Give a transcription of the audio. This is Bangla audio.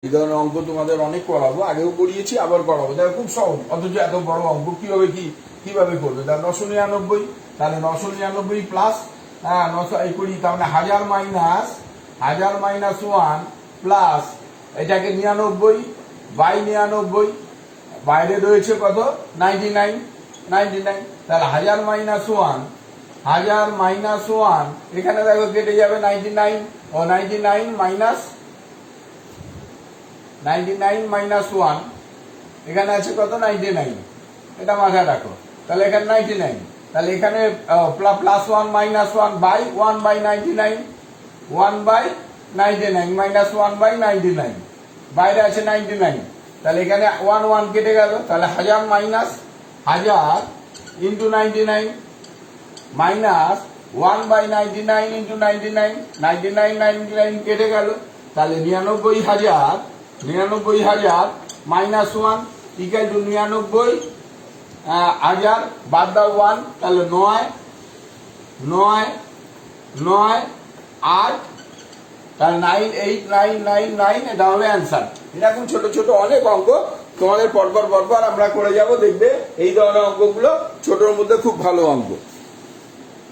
এই ধরনের অঙ্ক তোমাদের অনেক করাবো, আগেও করিয়েছি, আবার করাবো। দেখো খুব সহজ, অথচ এত বড় অঙ্ক কিভাবে কিভাবে করবে। তাহলে 999, তাহলে 999 প্লাস 900 করি, তার মানে 1000 মাইনাস 1 প্লাস এটাকে 99 বাই 99, বাইরে রয়েছে কত 99, তাহলে 1000 মাইনাস 1 এখানে দেখো কেটে যাবে 99 ও 99 মাইনাস 1 এখানে আছে কত 99, এটা মাথায় রাখো। তাহলে এখানে 99, তাহলে এখানে প্লাস 1 মাইনাস 1 বাই 1/99, 1/99 মাইনাস 1/99, বাইরে আছে 99, তাহলে এখানে 1 কেটে গেল। তাহলে 1000 ইন্টু 99 মাইনাস 1/99 ইন্টু 99 কেটে গেল। তাহলে 99,000 মাইনাস 1 ইকুয়াল টু 99,000 বাদ দাও 1, তাহলে 9, 8, তাহলে 98999, এটা হবে অ্যান্সার। এরকম ছোট ছোট অনেক অঙ্ক তোমাদের পরপর আমরা করে যাব, দেখবে এই ধরনের অঙ্কগুলো ছোটর মধ্যে খুব ভালো অঙ্ক।